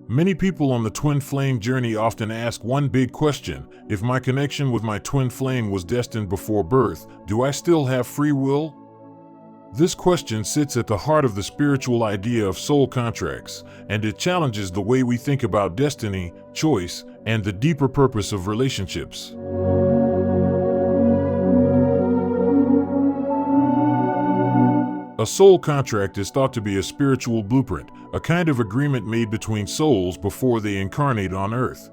Many people on the twin flame journey often ask one big question: if my connection with my twin flame was destined before birth, do I still have free will? This question sits at the heart of the spiritual idea of soul contracts, and it challenges the way we think about destiny, choice, and the deeper purpose of relationships. A soul contract is thought to be a spiritual blueprint, a kind of agreement made between souls before they incarnate on Earth.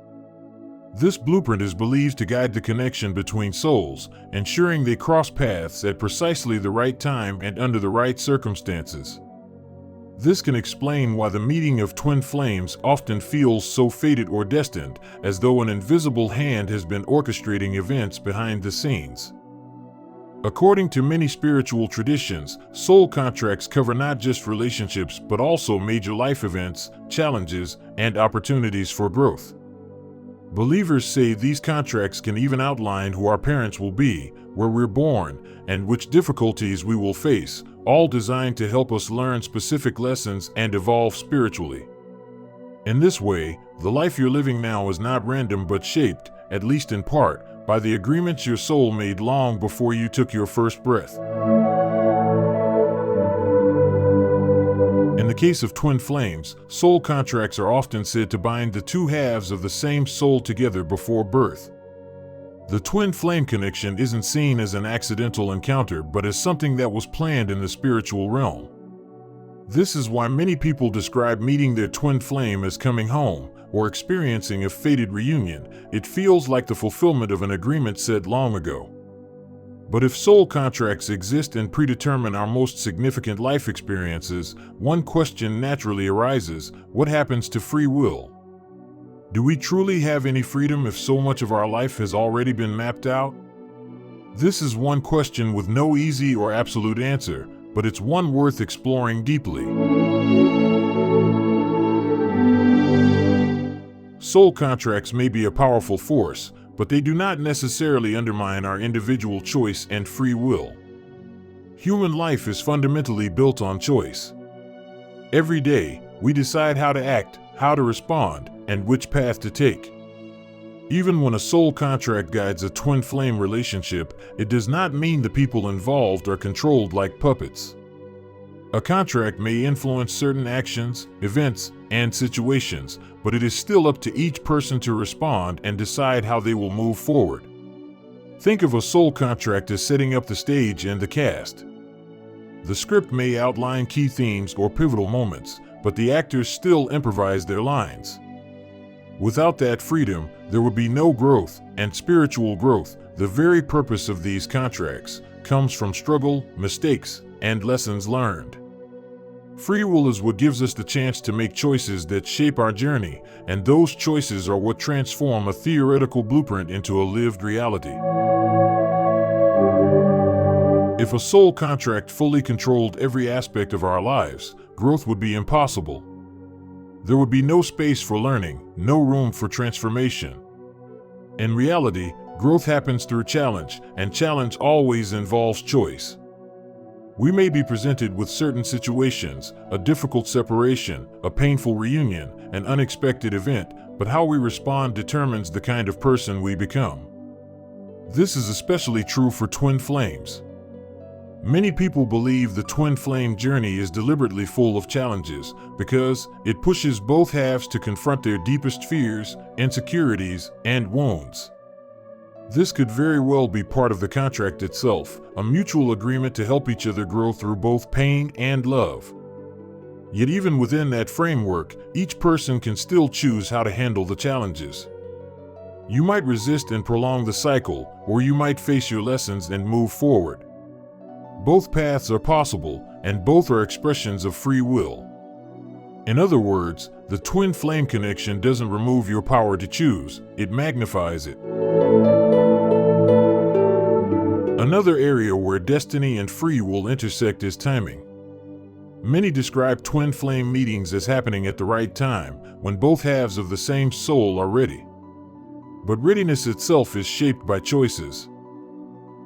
This blueprint is believed to guide the connection between souls, ensuring they cross paths at precisely the right time and under the right circumstances. This can explain why the meeting of twin flames often feels so fated or destined, as though an invisible hand has been orchestrating events behind the scenes. According to many spiritual traditions, soul contracts cover not just relationships but also major life events, challenges, and opportunities for growth. Believers say these contracts can even outline who our parents will be, where we're born, and which difficulties we will face, all designed to help us learn specific lessons and evolve spiritually. In this way, the life you're living now is not random but shaped, at least in part, by the agreements your soul made long before you took your first breath. In the case of twin flames, soul contracts are often said to bind the two halves of the same soul together before birth. The twin flame connection isn't seen as an accidental encounter but as something that was planned in the spiritual realm. This is why many people describe meeting their twin flame as coming home, or experiencing a fated reunion. It feels like the fulfillment of an agreement said long ago. But if soul contracts exist and predetermine our most significant life experiences, one question naturally arises: what happens to free will? Do we truly have any freedom if so much of our life has already been mapped out? This is one question with no easy or absolute answer, but it's one worth exploring deeply. Soul contracts may be a powerful force, but they do not necessarily undermine our individual choice and free will. Human life is fundamentally built on choice. Every day, we decide how to act, how to respond, and which path to take. Even when a soul contract guides a twin flame relationship, it does not mean the people involved are controlled like puppets. A contract may influence certain actions, events, and situations, but it is still up to each person to respond and decide how they will move forward. Think of a soul contract as setting up the stage and the cast. The script may outline key themes or pivotal moments, but the actors still improvise their lines. Without that freedom, there would be no growth, and spiritual growth, the very purpose of these contracts, comes from struggle, mistakes, and lessons learned. Free will is what gives us the chance to make choices that shape our journey, and those choices are what transform a theoretical blueprint into a lived reality. If a soul contract fully controlled every aspect of our lives, growth would be impossible. There would be no space for learning, no room for transformation. In reality, growth happens through challenge, and challenge always involves choice. We may be presented with certain situations, a difficult separation, a painful reunion, an unexpected event, but how we respond determines the kind of person we become. This is especially true for twin flames. Many people believe the twin flame journey is deliberately full of challenges because it pushes both halves to confront their deepest fears, insecurities, and wounds. This could very well be part of the contract itself, a mutual agreement to help each other grow through both pain and love. Yet even within that framework, each person can still choose how to handle the challenges. You might resist and prolong the cycle, or you might face your lessons and move forward. Both paths are possible, and both are expressions of free will. In other words, the twin flame connection doesn't remove your power to choose, it magnifies it. Another area where destiny and free will intersect is timing. Many describe twin flame meetings as happening at the right time, when both halves of the same soul are ready. But readiness itself is shaped by choices.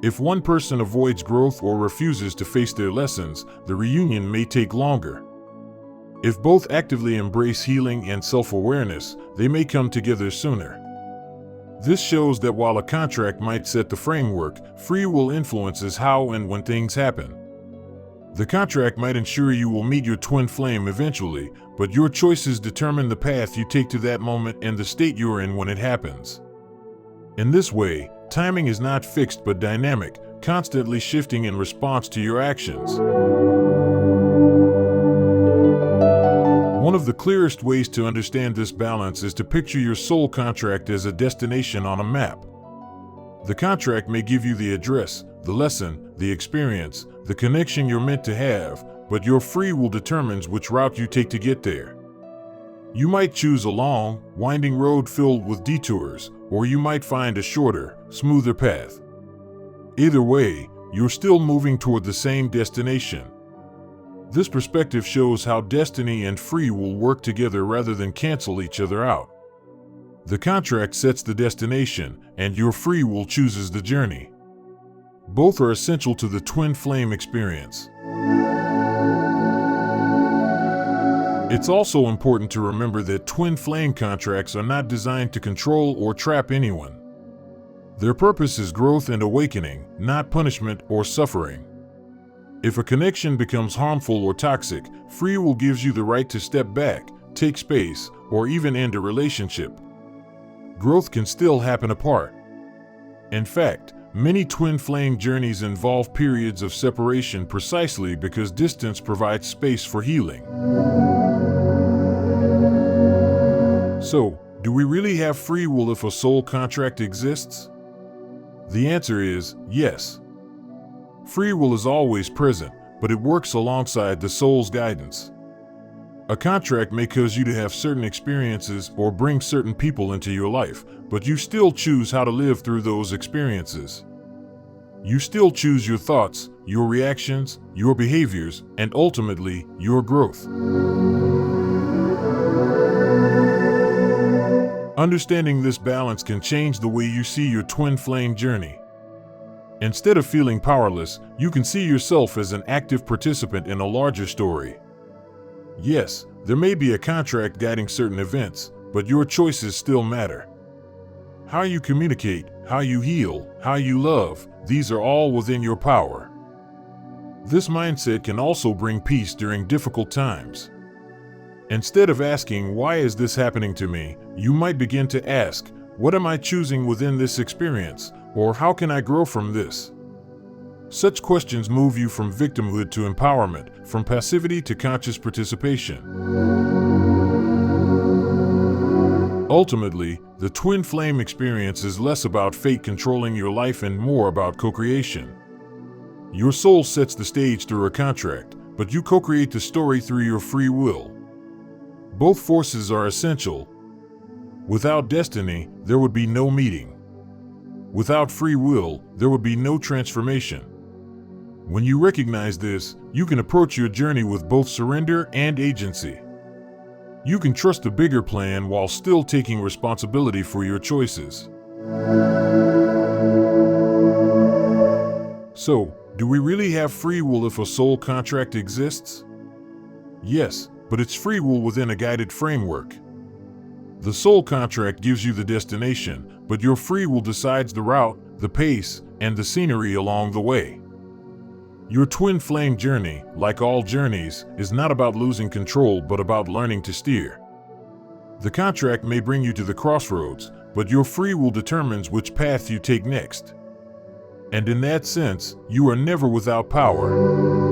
If one person avoids growth or refuses to face their lessons, the reunion may take longer. If both actively embrace healing and self-awareness, they may come together sooner. This shows that while a contract might set the framework, free will influences how and when things happen. The contract might ensure you will meet your twin flame eventually, but your choices determine the path you take to that moment and the state you're in when it happens. In this way, timing is not fixed but dynamic, constantly shifting in response to your actions. One of the clearest ways to understand this balance is to picture your soul contract as a destination on a map. The contract may give you the address, the lesson, the experience, the connection you're meant to have, but your free will determines which route you take to get there. You might choose a long, winding road filled with detours, or you might find a shorter, smoother path. Either way, you're still moving toward the same destination. This perspective shows how destiny and free will work together rather than cancel each other out. The contract sets the destination, and your free will chooses the journey. Both are essential to the twin flame experience. It's also important to remember that twin flame contracts are not designed to control or trap anyone. Their purpose is growth and awakening, not punishment or suffering. If a connection becomes harmful or toxic, free will gives you the right to step back, take space, or even end a relationship. Growth can still happen apart. In fact, many twin flame journeys involve periods of separation precisely because distance provides space for healing. So, do we really have free will if a soul contract exists? The answer is yes. Free will is always present, but it works alongside the soul's guidance. A contract may cause you to have certain experiences or bring certain people into your life, but you still choose how to live through those experiences. You still choose your thoughts, your reactions, your behaviors, and ultimately, your growth. Understanding this balance can change the way you see your twin flame journey. Instead of feeling powerless, you can see yourself as an active participant in a larger story. Yes, there may be a contract guiding certain events, but your choices still matter. How you communicate, how you heal, how you love, these are all within your power. This mindset can also bring peace during difficult times. Instead of asking, "Why is this happening to me?" you might begin to ask, "What am I choosing within this experience?" Or "How can I grow from this?" Such questions move you from victimhood to empowerment, from passivity to conscious participation. Ultimately, the twin flame experience is less about fate controlling your life and more about co-creation. Your soul sets the stage through a contract, but you co-create the story through your free will. Both forces are essential. Without destiny, there would be no meeting. Without free will, there would be no transformation. When you recognize this, you can approach your journey with both surrender and agency. You can trust the bigger plan while still taking responsibility for your choices. So, do we really have free will if a soul contract exists? Yes, but it's free will within a guided framework. The soul contract gives you the destination, but your free will decides the route, the pace, and the scenery along the way. Your twin flame journey, like all journeys, is not about losing control but about learning to steer. The contract may bring you to the crossroads, but your free will determines which path you take next. And in that sense, you are never without power.